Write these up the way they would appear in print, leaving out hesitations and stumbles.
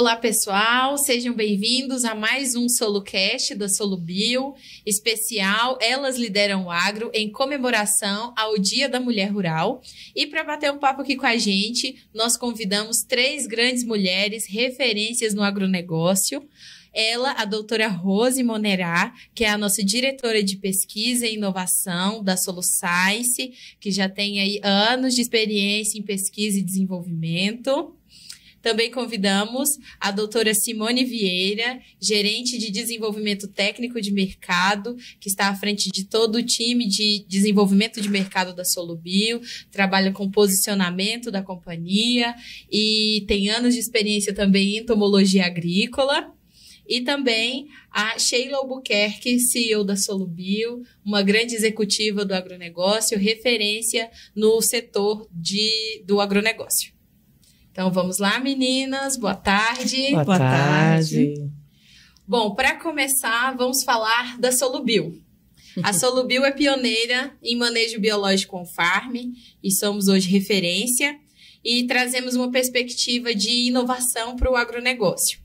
Olá, pessoal, sejam bem-vindos a mais um SoloCast da SoloBio, especial Elas Lideram o Agro, em comemoração ao Dia da Mulher Rural. E para bater um papo aqui com a gente, nós convidamos 3 grandes mulheres, referências no agronegócio. Ela, a doutora Rose Monerá, que é a nossa diretora de pesquisa e inovação da SoloScience, que já tem aí anos de experiência em pesquisa e desenvolvimento. Também convidamos a doutora Simone Vieira, gerente de desenvolvimento técnico de mercado, que está à frente de todo o time de desenvolvimento de mercado da SoloBio, trabalha com posicionamento da companhia e tem anos de experiência também em entomologia agrícola. E também a Sheila Albuquerque, CEO da SoloBio, uma grande executiva do agronegócio, referência no setor do agronegócio. Então, vamos lá, meninas. Boa tarde. Boa tarde. Bom, para começar, vamos falar da SoloBio. A SoloBio é pioneira em manejo biológico on-farm e somos hoje referência e trazemos uma perspectiva de inovação para o agronegócio.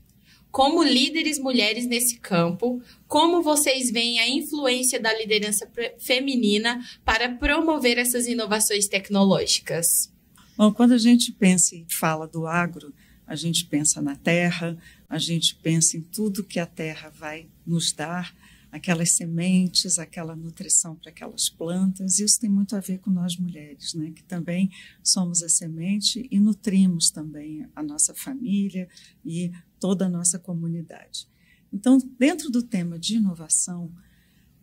Como líderes mulheres nesse campo, como vocês veem a influência da liderança feminina para promover essas inovações tecnológicas? Bom, quando a gente pensa e fala do agro, a gente pensa na terra, a gente pensa em tudo que a terra vai nos dar, aquelas sementes, aquela nutrição para aquelas plantas. Isso tem muito a ver com nós mulheres, né? Que também somos a semente e nutrimos também a nossa família e toda a nossa comunidade. Então, dentro do tema de inovação,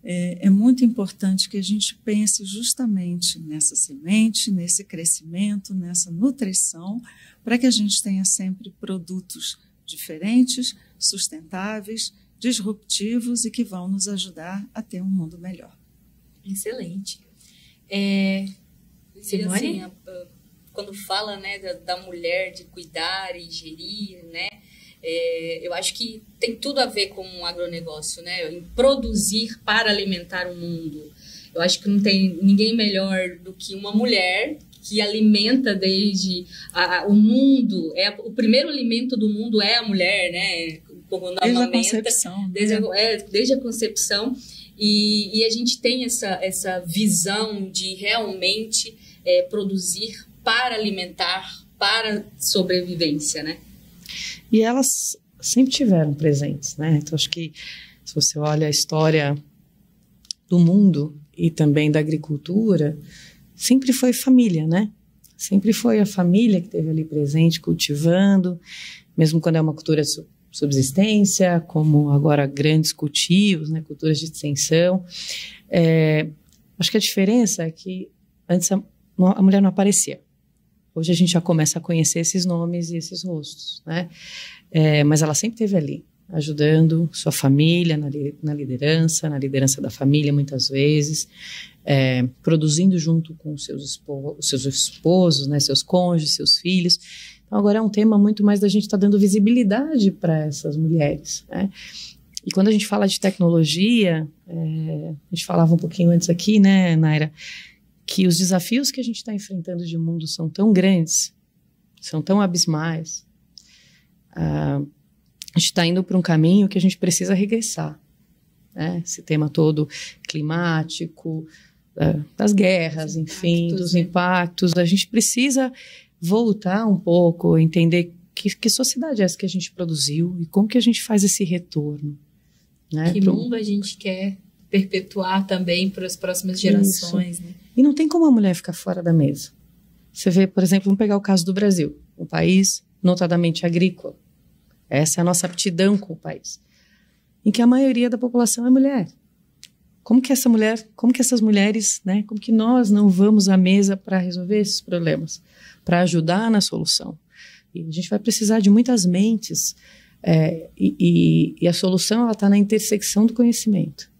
é muito importante que a gente pense justamente nessa semente, nesse crescimento, nessa nutrição, para que a gente tenha sempre produtos diferentes, sustentáveis, disruptivos e que vão nos ajudar a ter um mundo melhor. Excelente. Simone? Assim, quando fala, né, da mulher de cuidar e gerir, né, eu acho que tem tudo a ver com o agronegócio, né, em produzir para alimentar o mundo. Eu acho que não tem ninguém melhor do que uma mulher que alimenta desde o mundo. O primeiro alimento do mundo é a mulher, né? Desde a concepção. Desde a concepção. E a gente tem essa visão de realmente produzir para alimentar, para sobrevivência, né? E elas sempre tiveram presentes, né? Então, acho que se você olha a história do mundo e também da agricultura, sempre foi família, né? Sempre foi a família que esteve ali presente, cultivando, mesmo quando é uma cultura de subsistência, como agora grandes cultivos, né? Culturas de extensão. Acho que a diferença é que antes a mulher não aparecia. Hoje a gente já começa a conhecer esses nomes e esses rostos, né? Mas ela sempre esteve ali, ajudando sua família na liderança da família, muitas vezes, produzindo junto com seus esposos, né, seus cônjuges, seus filhos. Então, agora é um tema muito mais da gente estar dando visibilidade para essas mulheres, né? E quando a gente fala de tecnologia, a gente falava um pouquinho antes aqui, né, Naira, que os desafios que a gente está enfrentando de mundo são tão grandes, são tão abismais. A gente está indo para um caminho que a gente precisa regressar, né? Esse tema todo climático, das guerras, enfim, dos impactos. A gente precisa voltar um pouco, entender que sociedade é essa que a gente produziu e como que a gente faz esse retorno, né? Que mundo a gente quer perpetuar também para as próximas gerações, né? E não tem como a mulher ficar fora da mesa. Você vê, por exemplo, vamos pegar o caso do Brasil, um país notadamente agrícola. Essa é a nossa aptidão com o país, em que a maioria da população é mulher. Como que essas mulheres, né, como que nós não vamos à mesa para resolver esses problemas, para ajudar na solução? E a gente vai precisar de muitas mentes, e a solução está na intersecção do conhecimento.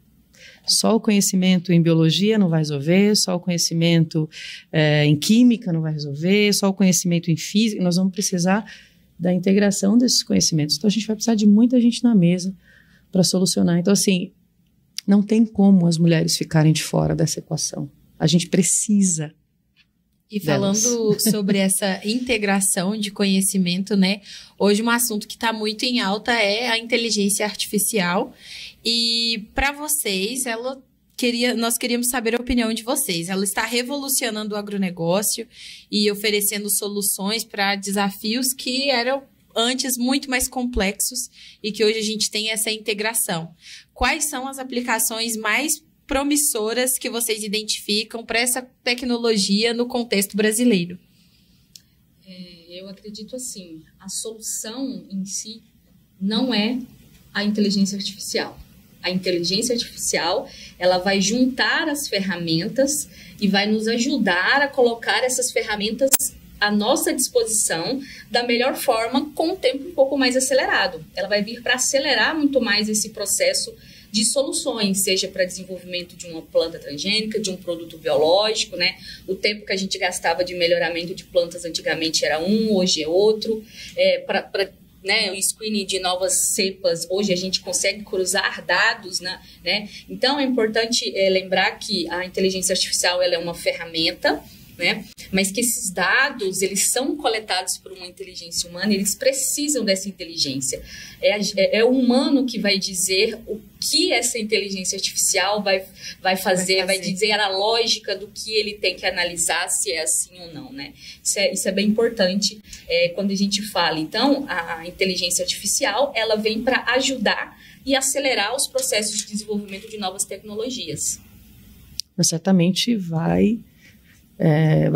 Só o conhecimento em biologia não vai resolver, só o conhecimento em química não vai resolver, só o conhecimento em física. Nós vamos precisar da integração desses conhecimentos. Então, a gente vai precisar de muita gente na mesa para solucionar. Então, assim, não tem como as mulheres ficarem de fora dessa equação. A gente precisa E falando sobre essa integração de conhecimento, né? Hoje um assunto que está muito em alta é a inteligência artificial. E para vocês, nós queríamos saber a opinião de vocês. Ela está revolucionando o agronegócio e oferecendo soluções para desafios que eram antes muito mais complexos e que hoje a gente tem essa integração. Quais são as aplicações mais promissoras que vocês identificam para essa tecnologia no contexto brasileiro? Eu acredito assim, a solução em si não é a inteligência artificial. A inteligência artificial, ela vai juntar as ferramentas e vai nos ajudar a colocar essas ferramentas à nossa disposição da melhor forma, com um tempo um pouco mais acelerado. Ela vai vir para acelerar muito mais esse processo de soluções, seja para desenvolvimento de uma planta transgênica, de um produto biológico, né? O tempo que a gente gastava de melhoramento de plantas antigamente era hoje é outro. Né, o screening de novas cepas, hoje a gente consegue cruzar dados, né? Então é importante lembrar que a inteligência artificial ela é uma ferramenta, né? Mas que esses dados, eles são coletados por uma inteligência humana, eles precisam dessa inteligência. É o humano que vai dizer o que essa inteligência artificial vai fazer, vai dizer a lógica do que ele tem que analisar, se é assim ou não, né? Isso é bem importante quando a gente fala. Então, a inteligência artificial, ela vem para ajudar e acelerar os processos de desenvolvimento de novas tecnologias. Mas certamente vai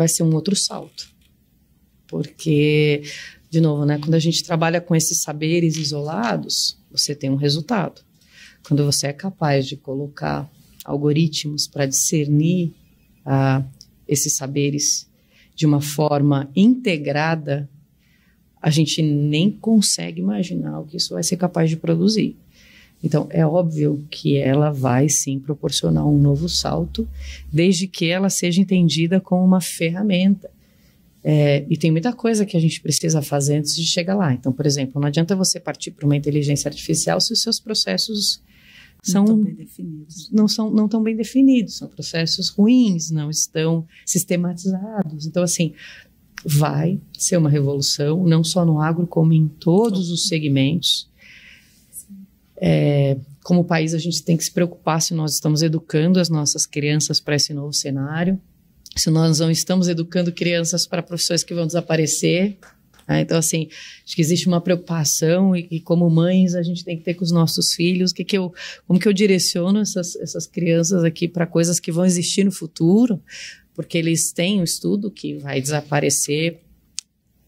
ser um outro salto, porque, de novo, né, quando a gente trabalha com esses saberes isolados, você tem um resultado. Quando você é capaz de colocar algoritmos para discernir esses saberes de uma forma integrada, a gente nem consegue imaginar o que isso vai ser capaz de produzir. Então, é óbvio que ela vai, sim, proporcionar um novo salto, desde que ela seja entendida como uma ferramenta. E tem muita coisa que a gente precisa fazer antes de chegar lá. Então, por exemplo, não adianta você partir para uma inteligência artificial se os seus processos não estão bem definidos, são processos ruins, não estão sistematizados. Então, assim, vai ser uma revolução, não só no agro, como em todos os segmentos. Como país, a gente tem que se preocupar se nós estamos educando as nossas crianças para esse novo cenário, se nós não estamos educando crianças para profissões que vão desaparecer. Então, assim, acho que existe uma preocupação e como mães a gente tem que ter com os nossos filhos, como que eu direciono essas crianças aqui para coisas que vão existir no futuro, porque eles têm um estudo que vai desaparecer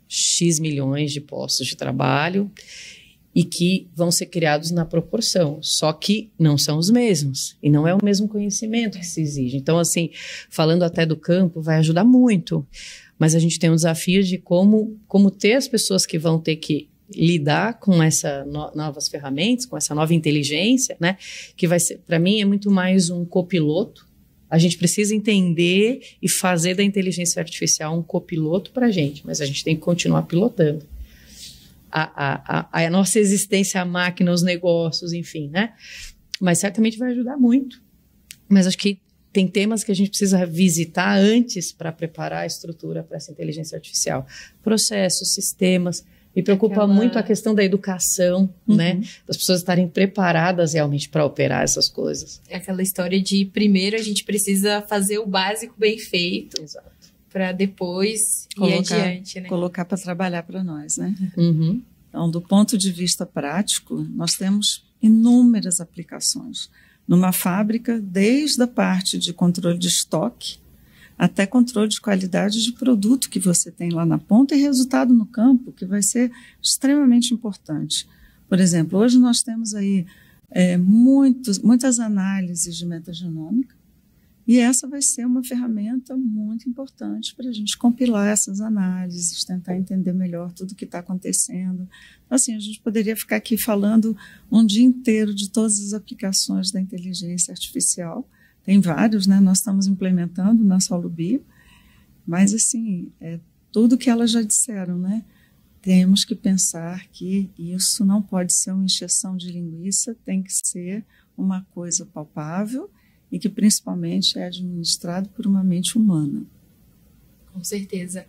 X milhões de postos de trabalho e que vão ser criados na proporção, só que não são os mesmos, e não é o mesmo conhecimento que se exige. Então, assim, falando até do campo, vai ajudar muito, mas a gente tem um desafio de como ter as pessoas que vão ter que lidar com essas novas ferramentas, com essa nova inteligência, né, que vai ser, para mim, é muito mais um copiloto. A gente precisa entender e fazer da inteligência artificial um copiloto para a gente, mas a gente tem que continuar pilotando a nossa existência, a máquina, os negócios, enfim, né? Mas certamente vai ajudar muito. Mas acho que tem temas que a gente precisa visitar antes para preparar a estrutura para essa inteligência artificial. Processos, sistemas. Me preocupa muito a questão da educação, né? Das pessoas estarem preparadas realmente para operar essas coisas. É aquela história de primeiro a gente precisa fazer o básico bem feito. Exato. Para depois ir adiante, né? Colocar para trabalhar para nós, né? Então, do ponto de vista prático, nós temos inúmeras aplicações. Numa fábrica, desde a parte de controle de estoque até controle de qualidade de produto que você tem lá na ponta e resultado no campo, que vai ser extremamente importante. Por exemplo, hoje nós temos aí muitas análises de metagenômica, e essa vai ser uma ferramenta muito importante para a gente compilar essas análises, tentar entender melhor tudo o que está acontecendo. Assim, a gente poderia ficar aqui falando um dia inteiro de todas as aplicações da inteligência artificial. Tem vários, né? Nós estamos implementando na SoloBio, mas, assim, tudo que elas já disseram, né? Temos que pensar que isso não pode ser uma encheção de linguiça, tem que ser uma coisa palpável, e que principalmente é administrado por uma mente humana. Com certeza.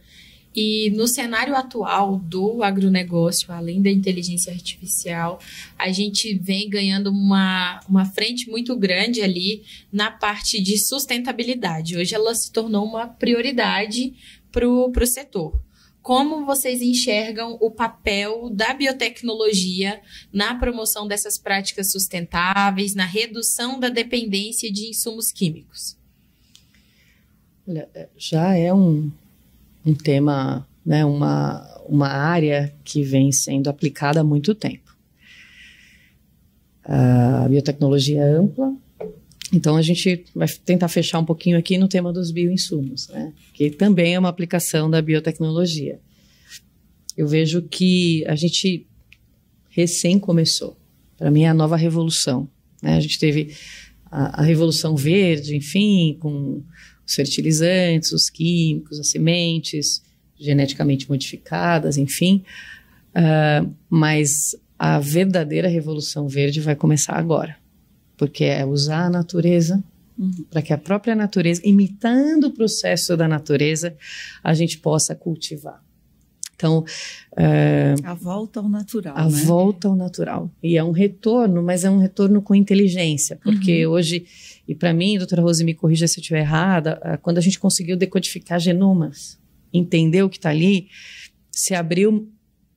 E no cenário atual do agronegócio, além da inteligência artificial, a gente vem ganhando uma frente muito grande ali na parte de sustentabilidade. Hoje ela se tornou uma prioridade para o setor. Como vocês enxergam o papel da biotecnologia na promoção dessas práticas sustentáveis, na redução da dependência de insumos químicos? Olha, já é um tema, né, uma área que vem sendo aplicada há muito tempo. A biotecnologia é ampla, então a gente vai tentar fechar um pouquinho aqui no tema dos bioinsumos, né, que também é uma aplicação da biotecnologia. Eu vejo que a gente recém começou. Para mim é a nova revolução, né? A gente teve a Revolução Verde, enfim, com os fertilizantes, os químicos, as sementes geneticamente modificadas, enfim. Mas a verdadeira Revolução Verde vai começar agora, porque é usar a natureza para que a própria natureza, imitando o processo da natureza, a gente possa cultivar. Então, a volta ao natural. A volta ao natural. E é um retorno, mas é um retorno com inteligência, porque hoje, e para mim, doutora Rose, me corrija se eu estiver errada, quando a gente conseguiu decodificar genomas, entender o que está ali, se abriu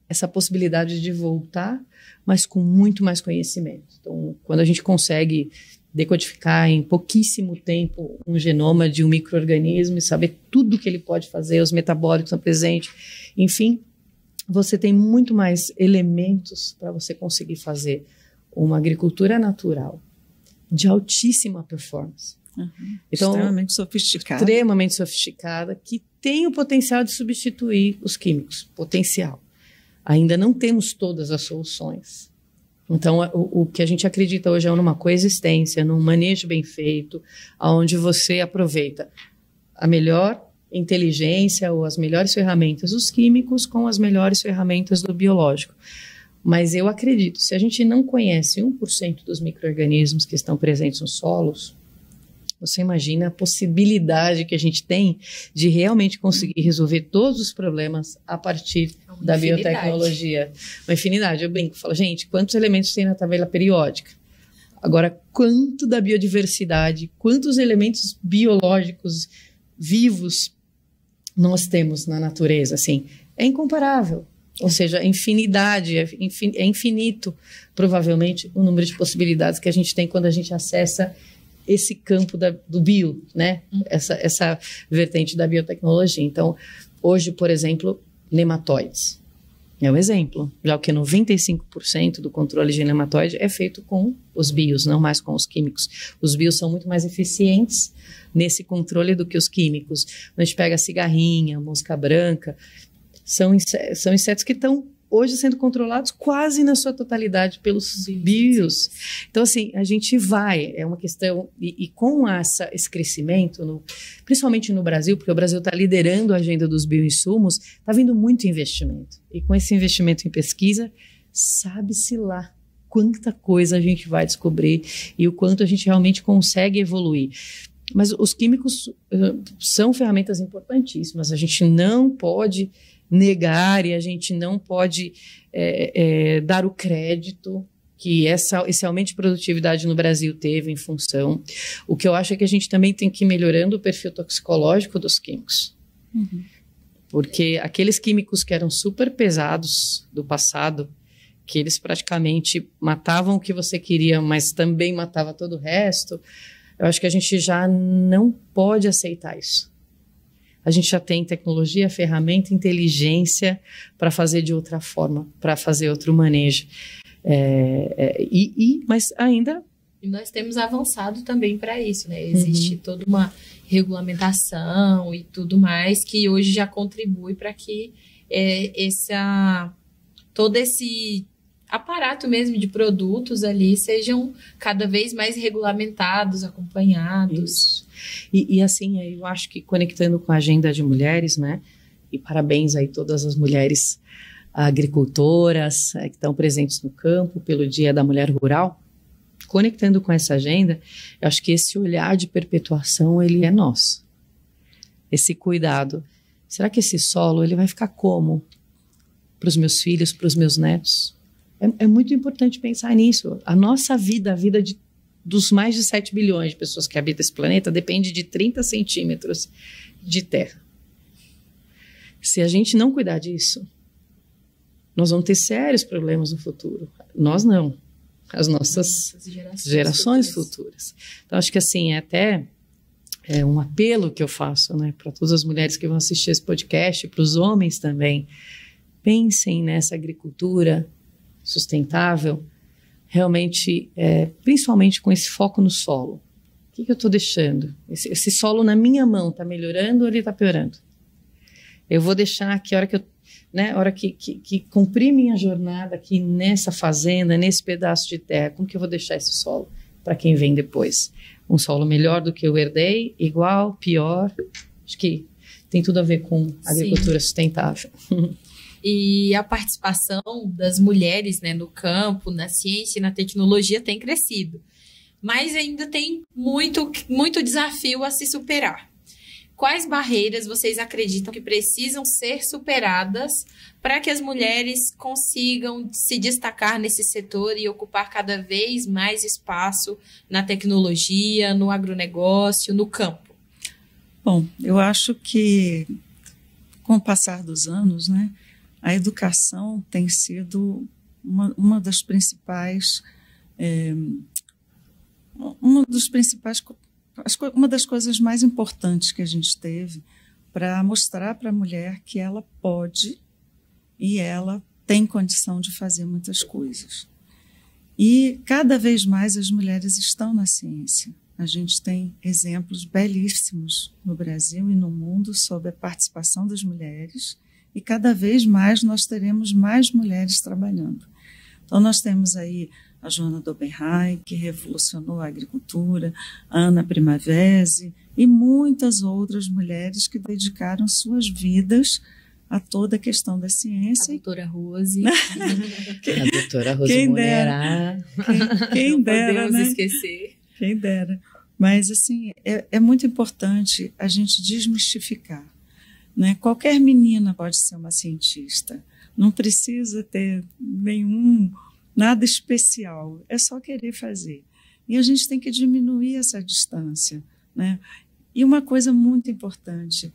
essa possibilidade de voltar, mas com muito mais conhecimento. Então, quando a gente consegue decodificar em pouquíssimo tempo um genoma de um micro-organismo e saber tudo que ele pode fazer, os metabólicos estão presentes, enfim, você tem muito mais elementos para você conseguir fazer uma agricultura natural de altíssima performance. Então, extremamente sofisticada, que tem o potencial de substituir os químicos, potencial. Ainda não temos todas as soluções. Então, o que a gente acredita hoje é numa coexistência, num manejo bem feito, onde você aproveita a melhor inteligência ou as melhores ferramentas dos químicos com as melhores ferramentas do biológico. Mas eu acredito, se a gente não conhece 1% dos micro-organismos que estão presentes nos solos, você imagina a possibilidade que a gente tem de realmente conseguir resolver todos os problemas a partir da biotecnologia. Uma infinidade. Eu brinco, falo, gente, quantos elementos tem na tabela periódica? Agora, quanto da biodiversidade, quantos elementos biológicos vivos nós temos na natureza? Assim, é incomparável. Ou seja, infinidade, é infinito, provavelmente, o número de possibilidades que a gente tem quando a gente acessa esse campo do bio, né? Essa vertente da biotecnologia. Então, hoje, por exemplo, nematóides. É um exemplo, já que 95% do controle de nematóide é feito com os bios, não mais com os químicos. Os bios são muito mais eficientes nesse controle do que os químicos. A gente pega a cigarrinha, mosca branca, são insetos que estão hoje sendo controlados quase na sua totalidade pelos bios. Então, assim, a gente é uma questão, e com esse crescimento, principalmente no Brasil, porque o Brasil está liderando a agenda dos bioinsumos, está vindo muito investimento. E com esse investimento em pesquisa, sabe-se lá quanta coisa a gente vai descobrir e o quanto a gente realmente consegue evoluir. Mas os químicos são ferramentas importantíssimas, a gente não pode negar e a gente não pode dar o crédito que esse aumento de produtividade no Brasil teve em função. O que eu acho é que a gente também tem que ir melhorando o perfil toxicológico dos químicos. Porque aqueles químicos que eram super pesados do passado, que eles praticamente matavam o que você queria, mas também matava todo o resto, eu acho que a gente já não pode aceitar isso. A gente já tem tecnologia, ferramenta, inteligência para fazer de outra forma, para fazer outro manejo. Mas ainda... E nós temos avançado também para isso, né? Existe toda uma regulamentação e tudo mais que hoje já contribui para que todo esse aparato mesmo de produtos ali sejam cada vez mais regulamentados, acompanhados. Isso. E assim, eu acho que conectando com a agenda de mulheres, né? E parabéns aí todas as mulheres agricultoras que estão presentes no campo pelo Dia da Mulher Rural. Conectando com essa agenda, eu acho que esse olhar de perpetuação, ele é nosso. Esse cuidado. será que esse solo ele vai ficar como para os meus filhos, para os meus netos? É muito importante pensar nisso. A nossa vida, a vida dos mais de 7 bilhões de pessoas que habitam esse planeta, depende de 30 centímetros de terra. Se a gente não cuidar disso, nós vamos ter sérios problemas no futuro. Nós não. As nossas gerações futuras. Então, acho que assim, até um apelo que eu faço, né, para todas as mulheres que vão assistir esse podcast, para os homens também. Pensem nessa agricultura sustentável, realmente, principalmente com esse foco no solo. O que eu estou deixando? Esse solo na minha mão está melhorando ou ele está piorando? Eu vou deixar que a hora que cumprir minha jornada aqui nessa fazenda, nesse pedaço de terra, como que eu vou deixar esse solo para quem vem depois? Um solo melhor do que eu herdei, igual, pior? Acho que tem tudo a ver com agricultura sustentável. E a participação das mulheres, né, no campo, na ciência e na tecnologia tem crescido. Mas ainda tem muito desafio a se superar. Quais barreiras vocês acreditam que precisam ser superadas para que as mulheres consigam se destacar nesse setor e ocupar cada vez mais espaço na tecnologia, no agronegócio, no campo? Bom, eu acho que com o passar dos anos, né, a educação tem sido uma das principais, uma das coisas mais importantes que a gente teve para mostrar para a mulher que ela pode e ela tem condição de fazer muitas coisas. E cada vez mais as mulheres estão na ciência. A gente tem exemplos belíssimos no Brasil e no mundo sobre a participação das mulheres, e cada vez mais nós teremos mais mulheres trabalhando. Então nós temos aí a Joana Dobenheim, que revolucionou a agricultura, a Ana Primavesi e muitas outras mulheres que dedicaram suas vidas a toda a questão da ciência. A doutora Rose. A doutora Rose Monerá. Quem dera, podemos né? esquecer. Quem dera. Mas, assim, é muito importante a gente desmistificar, né? Qualquer menina pode ser uma cientista. Não precisa ter nada especial. É só querer fazer. E a gente tem que diminuir essa distância, né? E uma coisa muito importante,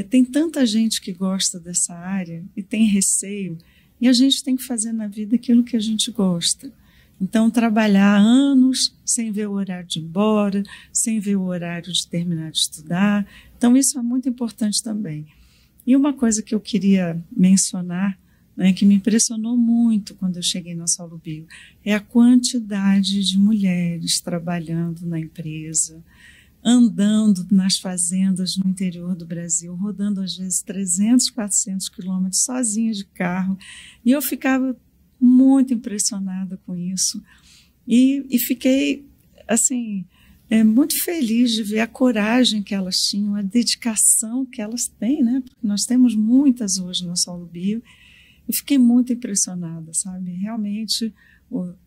tem tanta gente que gosta dessa área e tem receio, e a gente tem que fazer na vida aquilo que a gente gosta. Então, trabalhar anos sem ver o horário de ir embora, sem ver o horário de terminar de estudar. Então, isso é muito importante também. E uma coisa que eu queria mencionar, né, que me impressionou muito quando eu cheguei na Solubio, é a quantidade de mulheres trabalhando na empresa, andando nas fazendas no interior do Brasil, rodando às vezes 300, 400 quilômetros sozinha de carro. E eu ficava muito impressionada com isso. E fiquei, assim, muito feliz de ver a coragem que elas tinham, a dedicação que elas têm, né? Porque nós temos muitas hoje na Solubio. E fiquei muito impressionada, sabe? Realmente,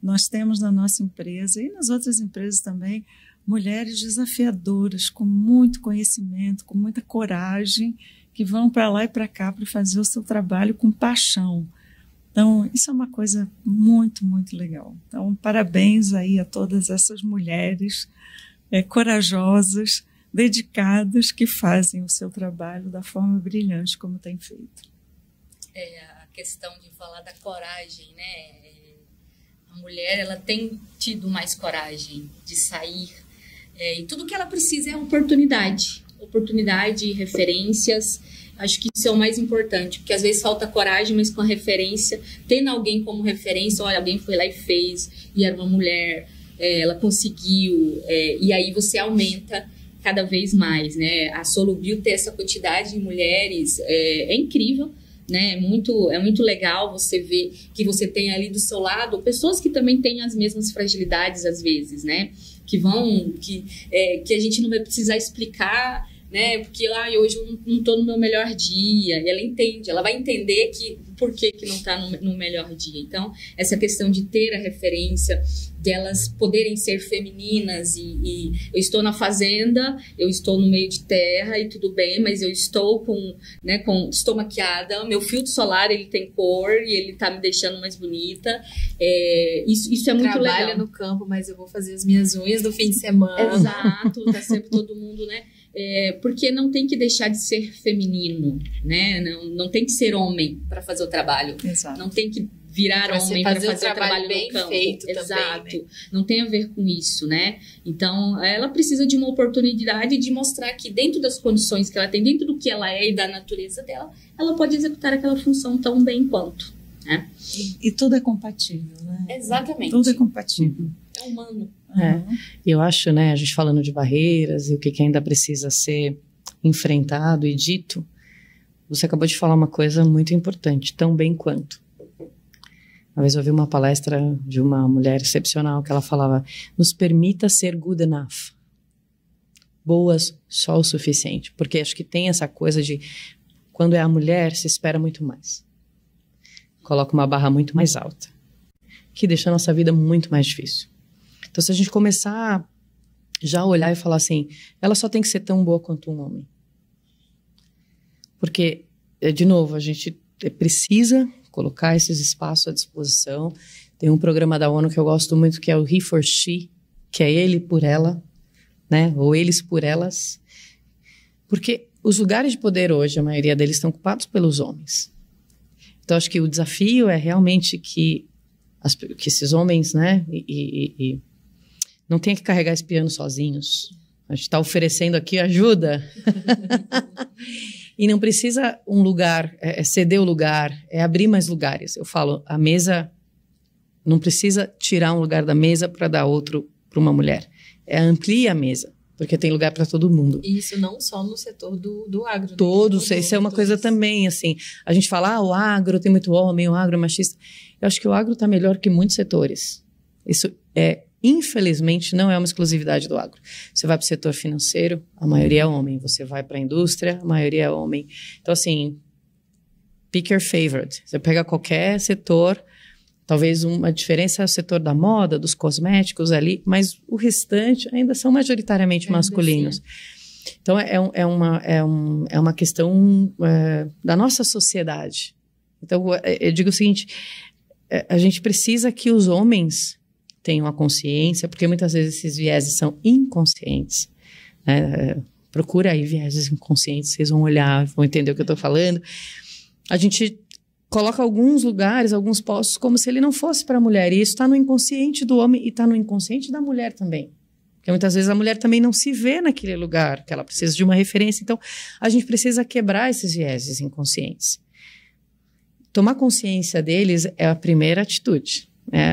nós temos na nossa empresa e nas outras empresas também mulheres desafiadoras, com muito conhecimento, com muita coragem, que vão para lá e para cá para fazer o seu trabalho com paixão. Então, isso é uma coisa muito, muito legal. Então, parabéns aí a todas essas mulheres corajosas, dedicadas, que fazem o seu trabalho da forma brilhante como tem feito. A questão de falar da coragem, né? A mulher, ela tem tido mais coragem de sair, e tudo que ela precisa é oportunidade, referências. Acho que isso é o mais importante, porque às vezes falta coragem, mas com a referência, tendo alguém como referência, olha, alguém foi lá e fez, e era uma mulher, ela conseguiu, e aí você aumenta cada vez mais, né? A Solubio ter essa quantidade de mulheres é incrível, né? É muito legal você ver que você tem ali do seu lado pessoas que também têm as mesmas fragilidades às vezes, né? Que a gente não vai precisar explicar, né? Porque hoje eu não estou no meu melhor dia. E ela vai entender que por que não está no melhor dia. Então, essa questão de ter a referência, delas poderem ser femininas e eu estou na fazenda, eu estou no meio de terra e tudo bem, mas eu estou estou maquiada, meu filtro solar ele tem cor e ele está me deixando mais bonita. Isso é muito legal. Trabalha no campo, mas eu vou fazer as minhas unhas no fim de semana. Exato, tá sempre todo mundo, né? Porque não tem que deixar de ser feminino, né? Não tem que ser homem para fazer o trabalho. Exato. Não tem que virar homem para fazer o trabalho bem no campo. feito. Exato. Também, né? Não tem a ver com isso, né? Então, ela precisa de uma oportunidade de mostrar que dentro das condições que ela tem, dentro do que ela é e da natureza dela, ela pode executar aquela função tão bem quanto, né? E tudo é compatível, né? Exatamente. Tudo é compatível. É humano. Eu acho, né, a gente falando de barreiras e o que ainda precisa ser enfrentado e dito, você acabou de falar uma coisa muito importante, tão bem quanto. Uma vez eu ouvi uma palestra de uma mulher excepcional que ela falava, nos permita ser good enough. Boas só o suficiente. Porque acho que tem essa coisa de, quando é a mulher, se espera muito mais. Coloca uma barra muito mais alta. Que deixa a nossa vida muito mais difícil. Então, se a gente começar já a olhar e falar assim, ela só tem que ser tão boa quanto um homem. Porque, de novo, a gente precisa colocar esses espaços à disposição. Tem um programa da ONU que eu gosto muito, que é o He for She, que é ele por ela, né? Ou eles por elas. Porque os lugares de poder hoje, a maioria deles estão ocupados pelos homens. Então, acho que o desafio é realmente que esses homens, né, não tenham que carregar esse piano sozinhos. A gente está oferecendo aqui ajuda. E não precisa um lugar, ceder o lugar, abrir mais lugares. Eu falo, a mesa, não precisa tirar um lugar da mesa para dar outro para uma mulher. Amplia a mesa, porque tem lugar para todo mundo. E isso não só no setor do agro. Todos, isso é uma coisa também, assim. A gente fala, o agro tem muito homem, o agro é machista. Eu acho que o agro está melhor que muitos setores. Isso infelizmente, não é uma exclusividade do agro. Você vai para o setor financeiro, a maioria é homem. Você vai para a indústria, a maioria é homem. Então, assim, pick your favorite. Você pega qualquer setor, talvez uma diferença é o setor da moda, dos cosméticos ali, mas o restante ainda são majoritariamente masculinos. Então, é uma questão da nossa sociedade. Então, eu digo o seguinte, a gente precisa que os homens tenham a consciência, porque muitas vezes esses vieses são inconscientes. Procura aí vieses inconscientes, vocês vão olhar, vão entender o que eu estou falando. A gente coloca alguns lugares, alguns postos, como se ele não fosse para a mulher. E isso está no inconsciente do homem e está no inconsciente da mulher também. Porque muitas vezes a mulher também não se vê naquele lugar, que ela precisa de uma referência. Então, a gente precisa quebrar esses vieses inconscientes. Tomar consciência deles é a primeira atitude.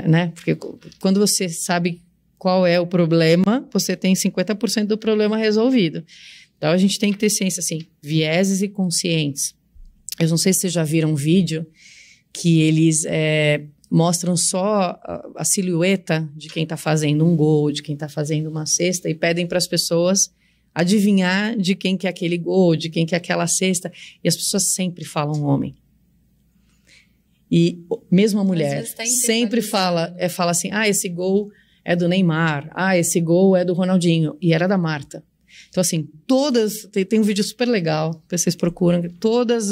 Né? Porque quando você sabe qual é o problema, você tem 50% do problema resolvido. Então, a gente tem que ter ciência, assim, vieses e conscientes. Eu não sei se vocês já viram um vídeo que eles mostram só a silhueta de quem está fazendo um gol, de quem está fazendo uma cesta, e pedem para as pessoas adivinhar de quem que é aquele gol, de quem que é aquela cesta, e as pessoas sempre falam homem. E mesmo a mulher sempre fala assim, esse gol é do Neymar, esse gol é do Ronaldinho, e era da Marta. Então, assim, todas, tem um vídeo super legal, que vocês procuram, todas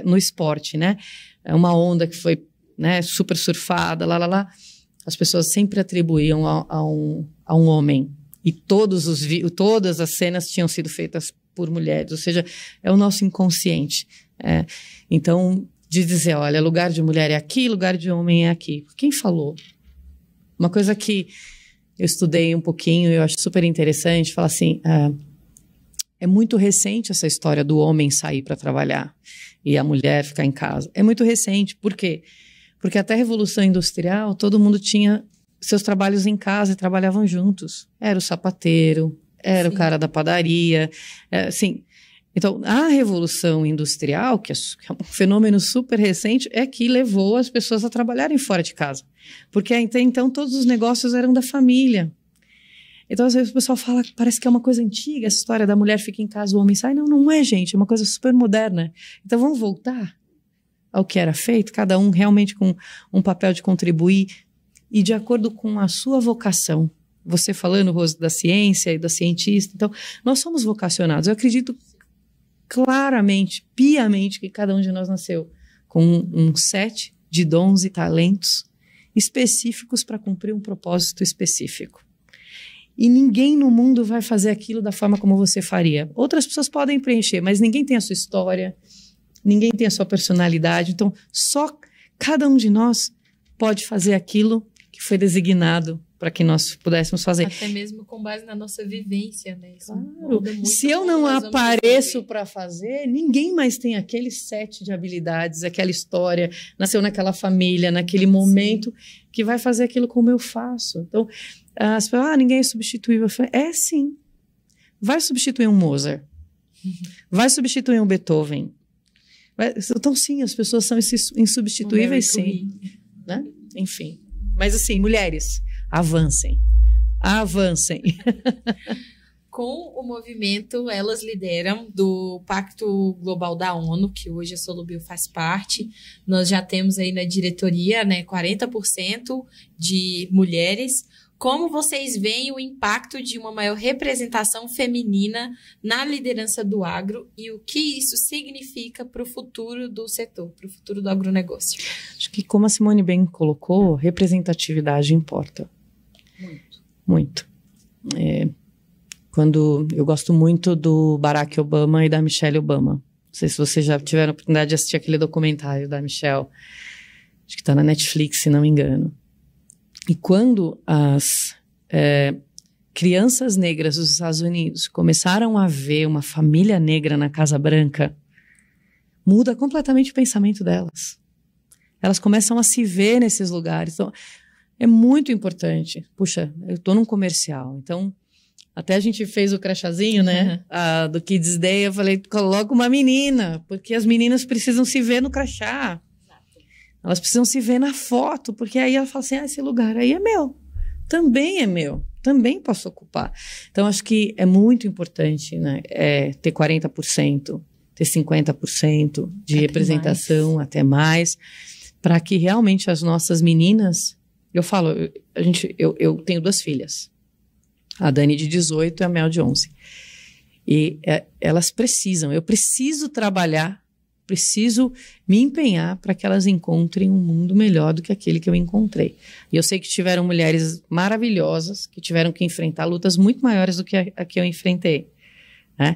no esporte, né? É uma onda que foi, né, super surfada, as pessoas sempre atribuíam a um homem. E todas as cenas tinham sido feitas por mulheres, ou seja, é o nosso inconsciente. Então, de dizer, olha, lugar de mulher é aqui, lugar de homem é aqui. Quem falou? Uma coisa que eu estudei um pouquinho e eu acho super interessante, fala assim, é muito recente essa história do homem sair para trabalhar e a mulher ficar em casa. É muito recente, por quê? Porque até a Revolução Industrial, todo mundo tinha seus trabalhos em casa e trabalhavam juntos. Era o sapateiro, era o cara da padaria, assim. Então, a Revolução Industrial, que é um fenômeno super recente, é que levou as pessoas a trabalharem fora de casa. Porque até então todos os negócios eram da família. Então, às vezes o pessoal fala, parece que é uma coisa antiga, essa história da mulher fica em casa, o homem sai. Não, não é, gente, é uma coisa super moderna. Então, vamos voltar ao que era feito, cada um realmente com um papel de contribuir e de acordo com a sua vocação. Você falando, Rose, da ciência e da cientista, então, nós somos vocacionados. Eu acredito claramente, piamente, que cada um de nós nasceu com um set de dons e talentos específicos para cumprir um propósito específico. E ninguém no mundo vai fazer aquilo da forma como você faria. Outras pessoas podem preencher, mas ninguém tem a sua história, ninguém tem a sua personalidade. Então, só cada um de nós pode fazer aquilo que foi designado para que nós pudéssemos fazer. Até mesmo com base na nossa vivência, né? Isso claro. Se eu não apareço para fazer, ninguém mais tem aquele set de habilidades, aquela história, nasceu naquela família, naquele momento, que vai fazer aquilo como eu faço. Então, as pessoas, ninguém é substituível. Eu falei, sim. Vai substituir um Mozart. Vai substituir um Beethoven. Então, sim, as pessoas são insubstituíveis, sim. Né? Enfim. Mas, assim, mulheres, avancem. Avancem. Com o movimento, elas lideram do Pacto Global da ONU, que hoje a Solubio faz parte. Nós já temos aí na diretoria, né, 40% de mulheres. Como vocês veem o impacto de uma maior representação feminina na liderança do agro e o que isso significa para o futuro do setor, para o futuro do agronegócio? Acho que, como a Simone bem colocou, representatividade importa. Muito. Muito. Quando eu gosto muito do Barack Obama e da Michelle Obama. Não sei se vocês já tiveram a oportunidade de assistir aquele documentário da Michelle. Acho que está na Netflix, se não me engano. E quando as crianças negras dos Estados Unidos começaram a ver uma família negra na Casa Branca, muda completamente o pensamento delas. Elas começam a se ver nesses lugares. Então, é muito importante. Puxa, eu estou num comercial, então até a gente fez o crachazinho, né, do Kids Day. Eu falei, coloca uma menina, porque as meninas precisam se ver no crachá. Elas precisam se ver na foto, porque aí ela fala assim, esse lugar aí é meu, também posso ocupar. Então, acho que é muito importante, né, ter 40%, ter 50% de até representação, mais. Até mais, para que realmente as nossas meninas, eu falo, eu tenho 2 filhas, a Dani de 18 e a Mel de 11, e elas precisam, eu preciso trabalhar, preciso me empenhar para que elas encontrem um mundo melhor do que aquele que eu encontrei. E eu sei que tiveram mulheres maravilhosas que tiveram que enfrentar lutas muito maiores do que a que eu enfrentei, né?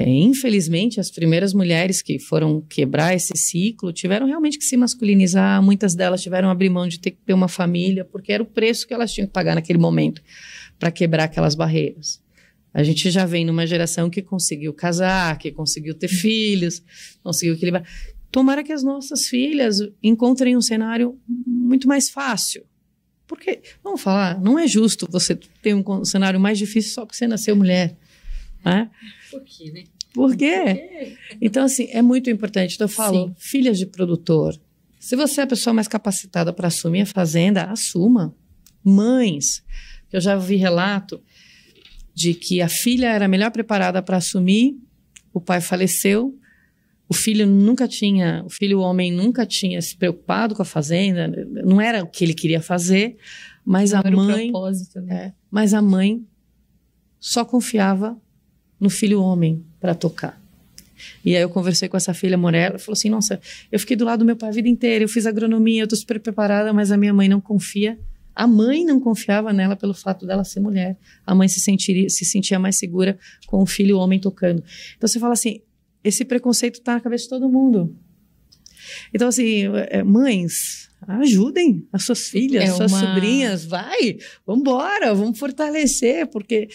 Infelizmente, as primeiras mulheres que foram quebrar esse ciclo tiveram realmente que se masculinizar. Muitas delas tiveram que abrir mão de ter que ter uma família, porque era o preço que elas tinham que pagar naquele momento para quebrar aquelas barreiras. A gente já vem numa geração que conseguiu casar, que conseguiu ter filhos, conseguiu equilibrar. Tomara que as nossas filhas encontrem um cenário muito mais fácil. Porque, vamos falar, não é justo você ter um cenário mais difícil só porque você nasceu mulher. Né? Por quê, né? Por quê? Então, assim, é muito importante. Então, eu falo, sim, filhas de produtor, se você é a pessoa mais capacitada para assumir a fazenda, assuma. Mães, eu já ouvi relato de que a filha era melhor preparada para assumir, o pai faleceu, o filho homem nunca tinha se preocupado com a fazenda, não era o que ele queria fazer, mas a mãe, o propósito, né? Mas a mãe só confiava no filho homem para tocar. E aí eu conversei com essa filha Morella, ela falou assim, nossa, eu fiquei do lado do meu pai a vida inteira, eu fiz agronomia, eu estou super preparada, mas a minha mãe não confia. A mãe não confiava nela pelo fato dela ser mulher. A mãe se sentia mais segura com o filho homem tocando. Então você fala assim, esse preconceito está na cabeça de todo mundo. Então assim, mães, ajudem as suas filhas, suas sobrinhas, vamos embora, vamos fortalecer, porque...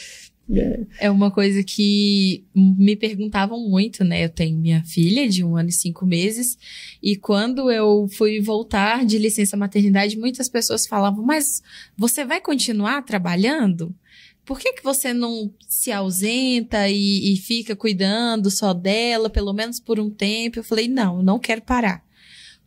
É uma coisa que me perguntavam muito, né? Eu tenho minha filha de 1 ano e 5 meses e quando eu fui voltar de licença maternidade, muitas pessoas falavam, mas você vai continuar trabalhando? Por que você não se ausenta e fica cuidando só dela, pelo menos por um tempo? Eu falei, não quero parar.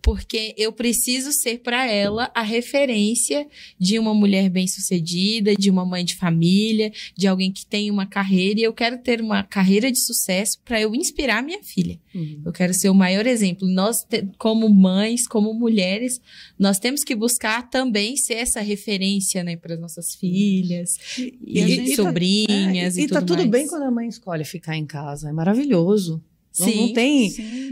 porque eu preciso ser para ela a referência de uma mulher bem-sucedida, de uma mãe de família, de alguém que tem uma carreira, e eu quero ter uma carreira de sucesso para eu inspirar minha filha. Eu quero ser o maior exemplo. Nós, como mães, como mulheres, nós temos que buscar também ser essa referência, né, para as nossas filhas e sobrinhas e tudo mais. E tá tudo bem quando a mãe escolhe ficar em casa, é maravilhoso. Sim,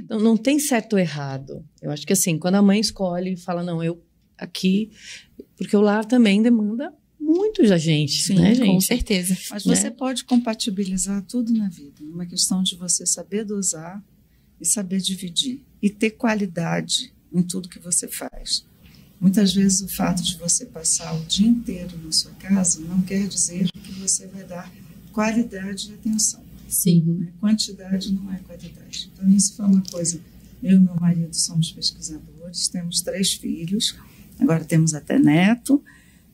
não tem certo ou errado. Eu acho que assim, quando a mãe escolhe e fala, não, eu aqui... Porque o lar também demanda muito da gente, sim, né, gente? Com certeza. Mas você pode compatibilizar tudo na vida. É uma questão de você saber dosar e saber dividir. E ter qualidade em tudo que você faz. Muitas vezes o fato de você passar o dia inteiro na sua casa não quer dizer que você vai dar qualidade e atenção. Sim. Quantidade não é qualidade. Então, isso foi uma coisa. Eu e meu marido somos pesquisadores, temos 3 filhos, agora temos até neto,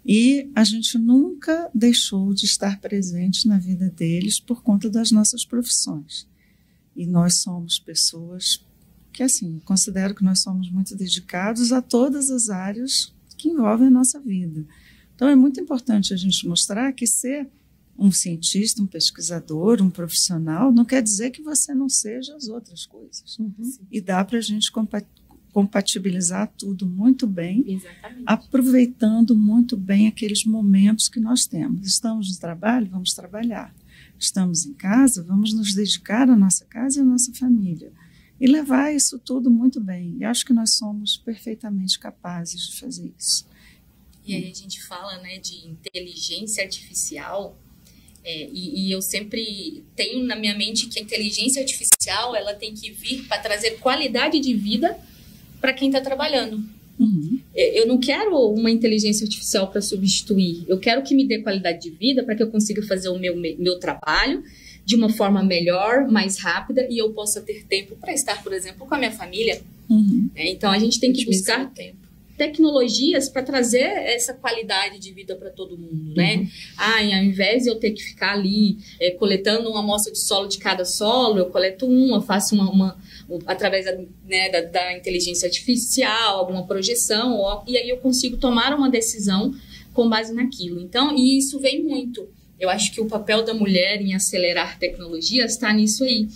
e a gente nunca deixou de estar presente na vida deles por conta das nossas profissões. E nós somos pessoas que, assim, considero que nós somos muito dedicados a todas as áreas que envolvem a nossa vida. Então, é muito importante a gente mostrar que ser um cientista, um pesquisador, um profissional, não quer dizer que você não seja as outras coisas. E dá para a gente compatibilizar tudo muito bem, Exatamente. aproveitando muito bem aqueles momentos que nós temos. Estamos no trabalho, vamos trabalhar. Estamos em casa, vamos nos dedicar à nossa casa e à nossa família. E levar isso tudo muito bem. E acho que nós somos perfeitamente capazes de fazer isso. E aí a gente fala, né, de inteligência artificial, e eu sempre tenho na minha mente que a inteligência artificial ela tem que vir para trazer qualidade de vida para quem está trabalhando. Eu não quero uma inteligência artificial para substituir, eu quero que me dê qualidade de vida para que eu consiga fazer o meu trabalho de uma forma melhor, mais rápida, e eu possa ter tempo para estar, por exemplo, com a minha família. Então a gente tem que buscar tecnologias para trazer essa qualidade de vida para todo mundo, né? Ao invés de eu ter que ficar ali coletando uma amostra de solo de cada solo, eu coleto eu faço através da inteligência artificial, alguma projeção, e aí eu consigo tomar uma decisão com base naquilo. Então, e isso vem muito. Eu acho que o papel da mulher em acelerar tecnologias está nisso aí,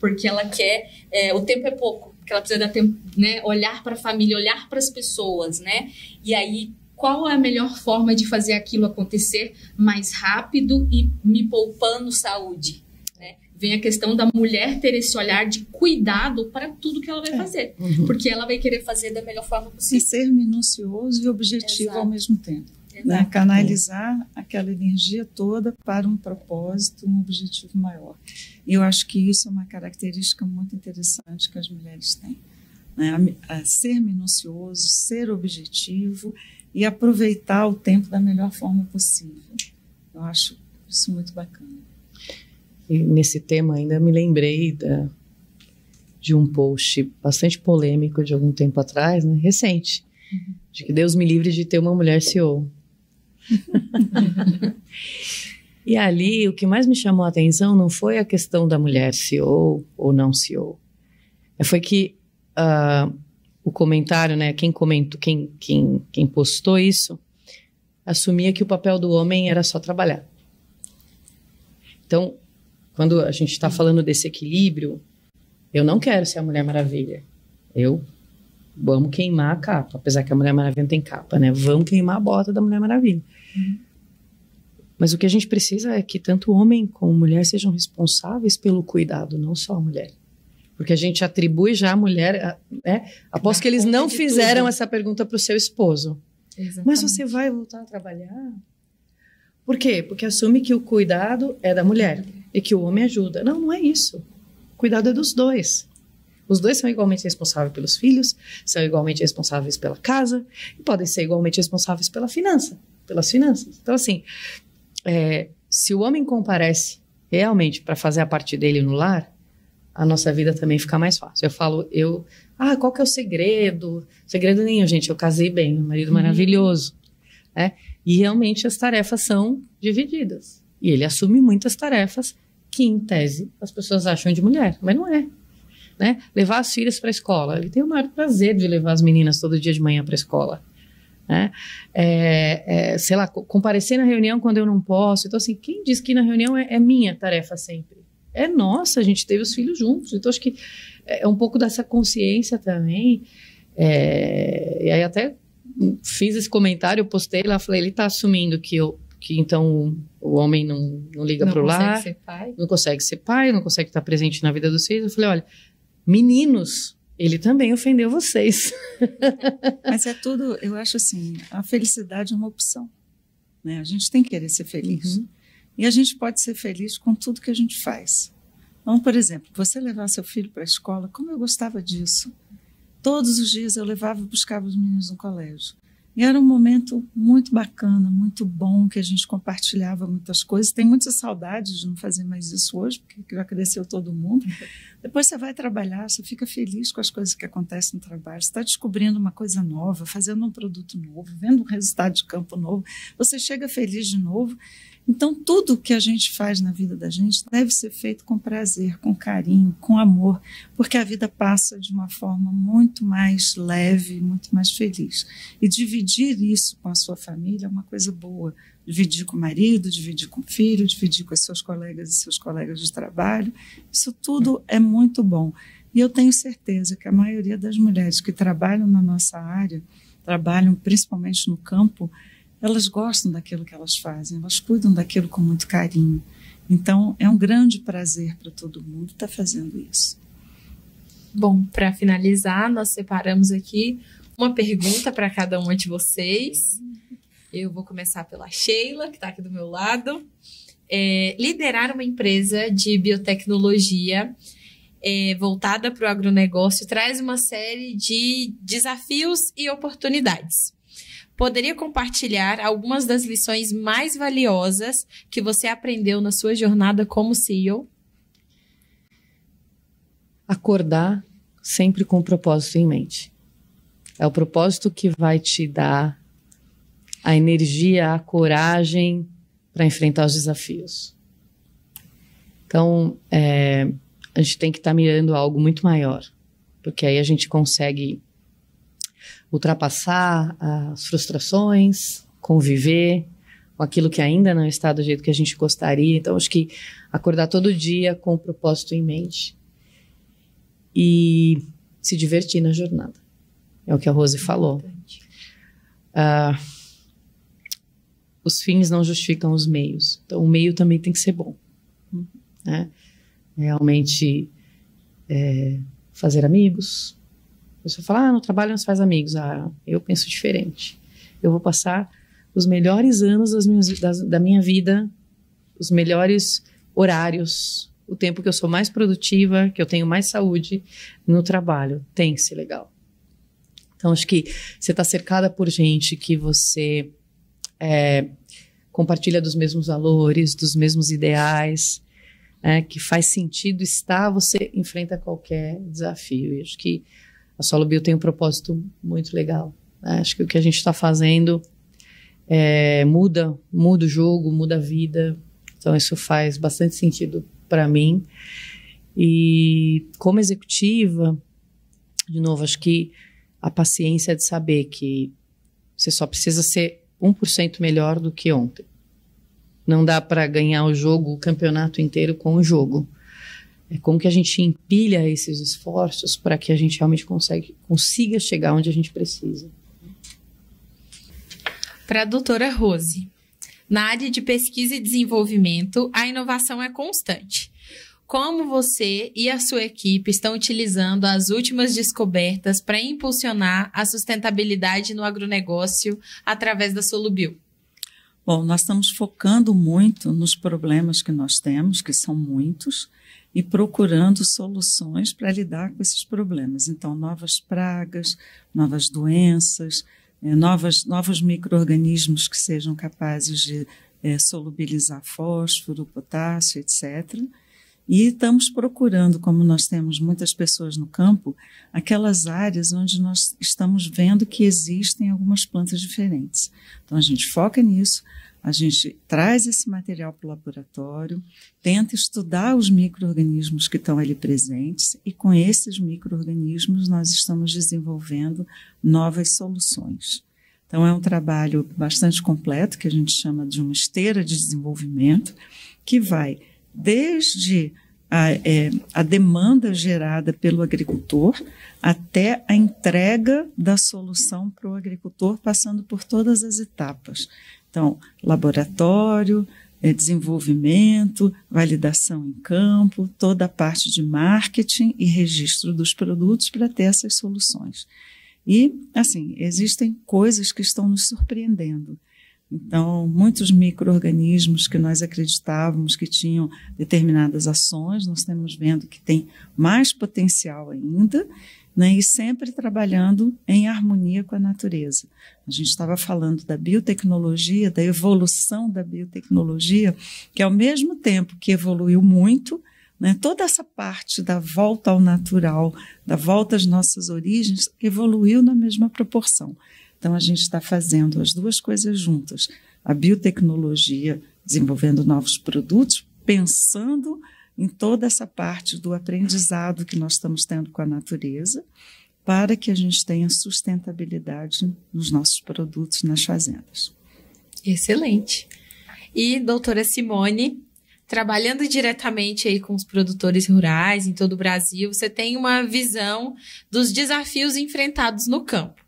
porque ela quer, o tempo é pouco, porque ela precisa dar tempo, né, olhar para a família, olhar para as pessoas, né? E aí, qual é a melhor forma de fazer aquilo acontecer mais rápido e me poupando saúde? Né? Vem a questão da mulher ter esse olhar de cuidado para tudo que ela vai fazer, porque ela vai querer fazer da melhor forma possível. E ser minucioso e objetivo ao mesmo tempo. Né? Canalizar aquela energia toda para um propósito, um objetivo maior. E eu acho que isso é uma característica muito interessante que as mulheres têm. Né? Ser minucioso, ser objetivo e aproveitar o tempo da melhor forma possível. Eu acho isso muito bacana. E nesse tema ainda me lembrei de um post bastante polêmico de algum tempo atrás, né? Recente, de que Deus me livre de ter uma mulher CEO. E ali o que mais me chamou a atenção não foi a questão da mulher CEO ou não CEO, foi que o comentário, né, quem postou isso assumia que o papel do homem era só trabalhar. Então, quando a gente está falando desse equilíbrio, eu não quero ser a Mulher Maravilha, vamos queimar a capa, apesar que a Mulher Maravilha não tem capa, né? Vamos queimar a bota da Mulher Maravilha. Mas o que a gente precisa é que tanto homem como mulher sejam responsáveis pelo cuidado, não só a mulher. Porque a gente atribui já a mulher, né? Aposto que eles não fizeram essa pergunta para o seu esposo. Exatamente. Mas você vai voltar a trabalhar? Por quê? Porque assume que o cuidado é da mulher e que o homem ajuda. Não, não é isso. O cuidado é dos dois. Os dois são igualmente responsáveis pelos filhos, são igualmente responsáveis pela casa e podem ser igualmente responsáveis pelas finanças. Então, assim, se o homem comparece realmente para fazer a parte dele no lar, a nossa vida também fica mais fácil. Qual que é o segredo? Segredo nenhum, gente, eu casei bem, meu marido maravilhoso. Né? E realmente as tarefas são divididas. E ele assume muitas tarefas que, em tese, as pessoas acham de mulher, mas não é. né? Levar as filhas para a escola. Ele tem o maior prazer de levar as meninas todo dia de manhã para a escola. Né? Sei lá, comparecer na reunião quando eu não posso. Então, assim, quem diz que na reunião é minha tarefa sempre? É nossa, a gente teve os filhos juntos. Então, acho que é um pouco dessa consciência também. E aí até fiz esse comentário, eu postei lá, falei, ele está assumindo que então o homem não liga para o lar, não consegue ser pai, não consegue estar presente na vida dos filhos. Eu falei, olha, meninos, ele também ofendeu vocês. Mas é tudo, eu acho assim, a felicidade é uma opção, né? A gente tem que querer ser feliz. Uhum. E a gente pode ser feliz com tudo que a gente faz. Então, por exemplo, você levar seu filho para a escola, como eu gostava disso. Todos os dias eu levava e buscava os meninos no colégio. E era um momento muito bacana, muito bom, que a gente compartilhava muitas coisas. Tem muitas saudades de não fazer mais isso hoje, porque já cresceu todo mundo. Depois você vai trabalhar, você fica feliz com as coisas que acontecem no trabalho. Você está descobrindo uma coisa nova, fazendo um produto novo, vendo um resultado de campo novo. Você chega feliz de novo. Então, tudo que a gente faz na vida da gente deve ser feito com prazer, com carinho, com amor, porque a vida passa de uma forma muito mais leve, muito mais feliz. E dividir isso com a sua família é uma coisa boa. Dividir com o marido, dividir com o filho, dividir com os seus colegas e seus colegas de trabalho. Isso tudo é muito bom. E eu tenho certeza que a maioria das mulheres que trabalham na nossa área, trabalham principalmente no campo, elas gostam daquilo que elas fazem, elas cuidam daquilo com muito carinho. Então, é um grande prazer para todo mundo estar fazendo isso. Bom, para finalizar, nós separamos aqui uma pergunta para cada uma de vocês. Eu vou começar pela Sheila, que está aqui do meu lado. Liderar uma empresa de biotecnologia voltada para o agronegócio traz uma série de desafios e oportunidades. Poderia compartilhar algumas das lições mais valiosas que você aprendeu na sua jornada como CEO? Acordar sempre com o propósito em mente. É o propósito que vai te dar a energia, a coragem para enfrentar os desafios. Então, a gente tem que estar mirando algo muito maior, porque aí a gente consegue ultrapassar as frustrações, conviver com aquilo que ainda não está do jeito que a gente gostaria. Então, acho que acordar todo dia com o propósito em mente e se divertir na jornada. É o que a Rose falou. Os fins não justificam os meios. Então, o meio também tem que ser bom. Né? Realmente, fazer amigos. Você fala, no trabalho não se faz amigos. Eu penso diferente. Eu vou passar os melhores anos da minha vida, os melhores horários, o tempo que eu sou mais produtiva, que eu tenho mais saúde no trabalho. Tem que ser legal. Então, acho que você está cercada por gente que você compartilha dos mesmos valores, dos mesmos ideais, que faz sentido estar, você enfrenta qualquer desafio. E acho que a Solo Bio tem um propósito muito legal. Acho que o que a gente está fazendo muda o jogo, muda a vida. Então, isso faz bastante sentido para mim. E como executiva, de novo, acho que a paciência de saber que você só precisa ser 1% melhor do que ontem. Não dá para ganhar o campeonato inteiro com o jogo. É como que a gente empilha esses esforços para que a gente realmente consiga chegar onde a gente precisa. Para a doutora Rose, na área de pesquisa e desenvolvimento, a inovação é constante. Como você e a sua equipe estão utilizando as últimas descobertas para impulsionar a sustentabilidade no agronegócio através da Solo Bio? Bom, nós estamos focando muito nos problemas que nós temos, que são muitos, e procurando soluções para lidar com esses problemas. Então, novas pragas, novas doenças, novos micro-organismos que sejam capazes de solubilizar fósforo, potássio, etc. E estamos procurando, como nós temos muitas pessoas no campo, aquelas áreas onde nós estamos vendo que existem algumas plantas diferentes. Então, a gente foca nisso, a gente traz esse material para o laboratório, tenta estudar os micro-organismos que estão ali presentes e com esses micro-organismos nós estamos desenvolvendo novas soluções. Então é um trabalho bastante completo que a gente chama de uma esteira de desenvolvimento que vai desde a demanda gerada pelo agricultor até a entrega da solução para o agricultor, passando por todas as etapas. Então, laboratório, desenvolvimento, validação em campo, toda a parte de marketing e registro dos produtos para ter essas soluções. E, assim, existem coisas que estão nos surpreendendo. Então, muitos micro-organismos que nós acreditávamos que tinham determinadas ações, nós estamos vendo que tem mais potencial ainda, né, e sempre trabalhando em harmonia com a natureza. A gente estava falando da biotecnologia, da evolução da biotecnologia, que ao mesmo tempo que evoluiu muito, né, toda essa parte da volta ao natural, da volta às nossas origens, evoluiu na mesma proporção. Então, a gente está fazendo as duas coisas juntas. A biotecnologia, desenvolvendo novos produtos, pensando em toda essa parte do aprendizado que nós estamos tendo com a natureza, para que a gente tenha sustentabilidade nos nossos produtos nas fazendas. Excelente. E, doutora Simone, trabalhando diretamente aí com os produtores rurais em todo o Brasil, você tem uma visão dos desafios enfrentados no campo.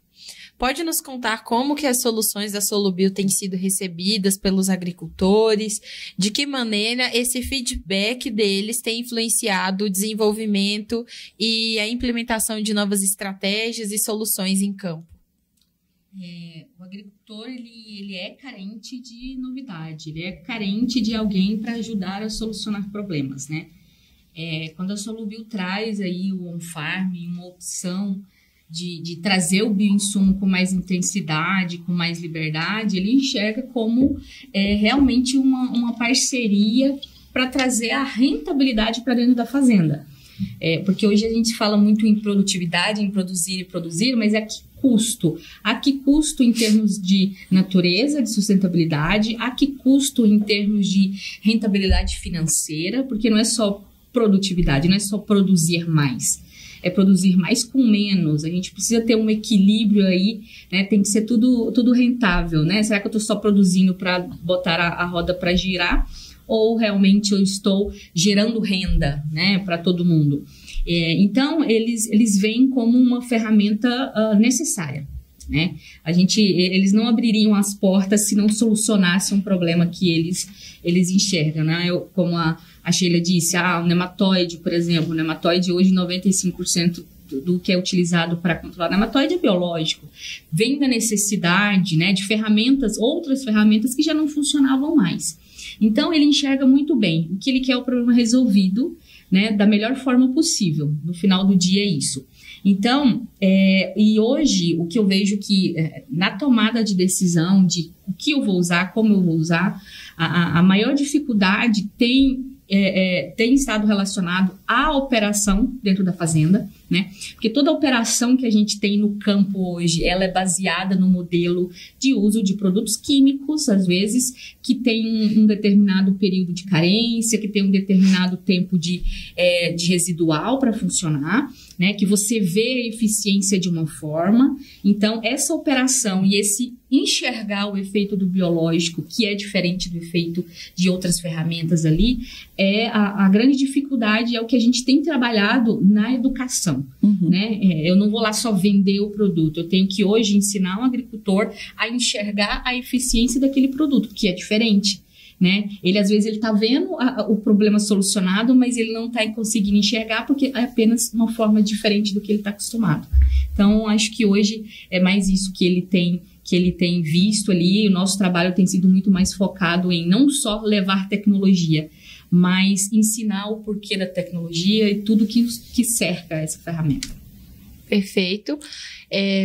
Pode nos contar como que as soluções da Solubio têm sido recebidas pelos agricultores, de que maneira esse feedback deles tem influenciado o desenvolvimento e a implementação de novas estratégias e soluções em campo? O agricultor ele é carente de novidade, ele é carente de alguém para ajudar a solucionar problemas, né? Quando a Solubio traz aí o on-farm, uma opção de trazer o bioinsumo com mais intensidade, com mais liberdade, ele enxerga como realmente uma parceria para trazer a rentabilidade para dentro da fazenda. Porque hoje a gente fala muito em produtividade, em produzir e produzir, mas a que custo? A que custo em termos de natureza, de sustentabilidade? A que custo em termos de rentabilidade financeira? Porque não é só produtividade, não é só produzir mais. É produzir mais com menos. A gente precisa ter um equilíbrio aí, né? Tem que ser tudo rentável, né? Será que eu estou só produzindo para botar a roda para girar? Ou realmente eu estou gerando renda, né, para todo mundo? Então, eles veem como uma ferramenta necessária, né? Eles não abririam as portas se não solucionassem um problema que eles enxergam, né? Como a Sheila disse, o nematóide, por exemplo, o nematóide hoje 95% do que é utilizado para controlar nematóide é biológico. Vem da necessidade, né, de outras ferramentas que já não funcionavam mais. Então, ele enxerga muito bem o que ele quer é o problema resolvido, né, da melhor forma possível. No final do dia é isso. Então, e hoje, o que eu vejo que na tomada de decisão de o que eu vou usar, como eu vou usar, a maior dificuldade tem estado relacionado à operação dentro da fazenda, né? Porque toda operação que a gente tem no campo hoje, ela é baseada no modelo de uso de produtos químicos, às vezes, que tem um determinado período de carência, que tem um determinado tempo de residual para funcionar, né? Que você vê a eficiência de uma forma. Então, essa operação e esse enxergar o efeito do biológico, que é diferente do efeito de outras ferramentas ali, a grande dificuldade, é o que a gente tem trabalhado na educação, né? Eu não vou lá só vender o produto, eu tenho que hoje ensinar um agricultor a enxergar a eficiência daquele produto, que é diferente, né? Às vezes ele está vendo o problema solucionado, mas ele não está conseguindo enxergar porque é apenas uma forma diferente do que ele está acostumado. Então, acho que hoje é mais isso que ele tem visto ali. O nosso trabalho tem sido muito mais focado em não só levar tecnologia, mas ensinar o porquê da tecnologia e tudo que cerca essa ferramenta. Perfeito.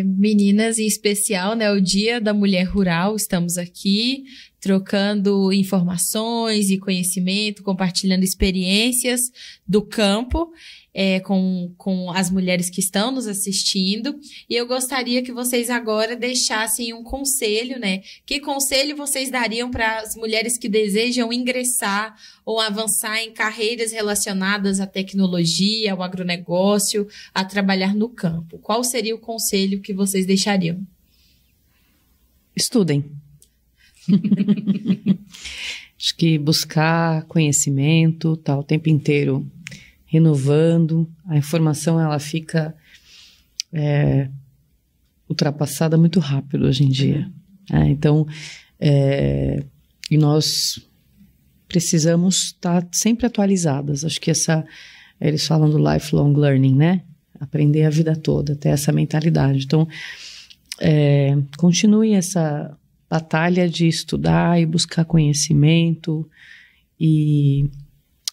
Meninas, em especial, né, o Dia da Mulher Rural, estamos aqui trocando informações e conhecimento, compartilhando experiências do campo com as mulheres que estão nos assistindo. E eu gostaria que vocês agora deixassem um conselho, né? Que conselho vocês dariam para as mulheres que desejam ingressar ou avançar em carreiras relacionadas à tecnologia, ao agronegócio, a trabalhar no campo? Qual seria o conselho que vocês deixariam? Estudem. Acho que buscar conhecimento, tá o tempo inteiro renovando, a informação ela fica ultrapassada muito rápido hoje em dia. Então, e nós precisamos estar sempre atualizadas. Acho que eles falam do lifelong learning, né? Aprender a vida toda, ter essa mentalidade. Então, continue essa batalha de estudar e buscar conhecimento e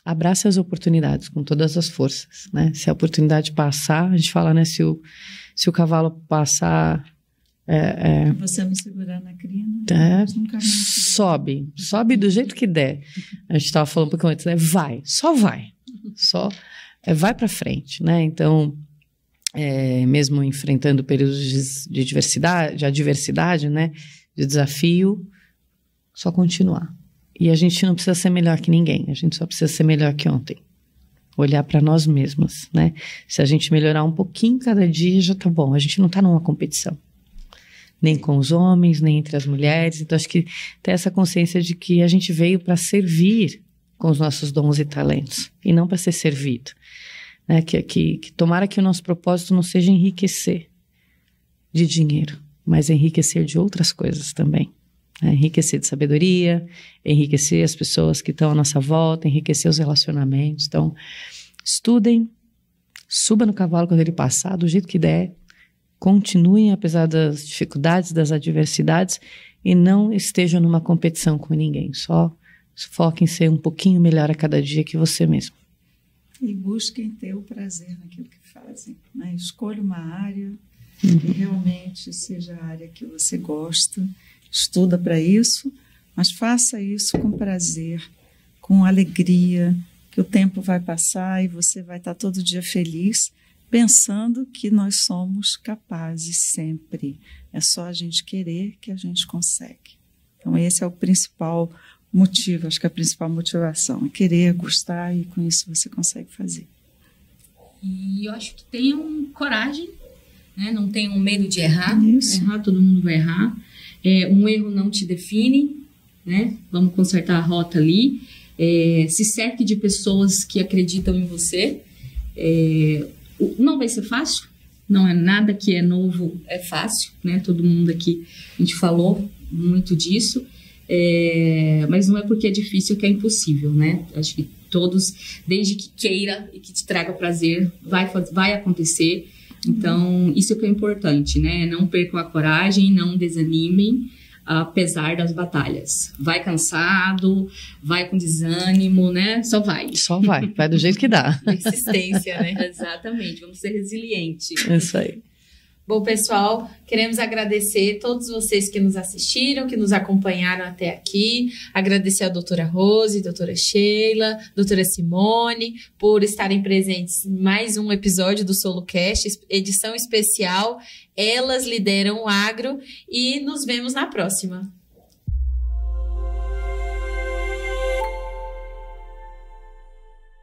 abrace as oportunidades com todas as forças, né? Se a oportunidade passar, a gente fala, né? Se o cavalo passar... Você não segurar na crina, nunca mais sobe do jeito que der. A gente estava falando um pouquinho antes, né? Só vai para frente, né? Então, mesmo enfrentando períodos de adversidade, né? De desafio, só continuar. E a gente não precisa ser melhor que ninguém, a gente só precisa ser melhor que ontem. Olhar para nós mesmas, né? Se a gente melhorar um pouquinho cada dia, já tá bom. A gente não tá numa competição. Nem com os homens, nem entre as mulheres. Então, acho que ter essa consciência de que a gente veio para servir com os nossos dons e talentos, e não para ser servido. Né? Que tomara que o nosso propósito não seja enriquecer de dinheiro, mas enriquecer de outras coisas também. Enriquecer de sabedoria, enriquecer as pessoas que estão à nossa volta, enriquecer os relacionamentos. Então, estudem, suba no cavalo quando ele passar, do jeito que der, continuem apesar das dificuldades, das adversidades, e não estejam numa competição com ninguém. Só foquem em ser um pouquinho melhor a cada dia que você mesmo. E busquem ter o prazer naquilo que fazem. Né? Escolha uma área que realmente seja a área que você gosta. Estuda para isso, mas faça isso com prazer, com alegria, que o tempo vai passar e você vai estar todo dia feliz, pensando que nós somos capazes sempre. É só a gente querer que a gente consegue. Então esse é o principal motivo, acho que a principal motivação é querer, gostar, e com isso você consegue fazer. E eu acho que tenham coragem, né? Não tenham medo de errar. Isso. Errar, todo mundo vai errar. Um erro não te define, né? Vamos consertar a rota ali. Se cerque de pessoas que acreditam em você. Não vai ser fácil, não é nada que é novo, é fácil, né? Todo mundo aqui, a gente falou muito disso, mas não é porque é difícil que é impossível, né? Acho que todos, desde que queira e que te traga prazer, vai acontecer. Então, isso é que é importante, né? Não percam a coragem, não desanimem, apesar das batalhas. Vai cansado, vai com desânimo, né? Só vai Vai do jeito que dá. Persistência, né? Exatamente, vamos ser resilientes. Isso aí. Bom, pessoal, queremos agradecer todos vocês que nos assistiram, que nos acompanharam até aqui. Agradecer a doutora Rose, doutora Sheila, doutora Simone, por estarem presentes em mais um episódio do SoloCast, edição especial. Elas lideram o agro, e nos vemos na próxima.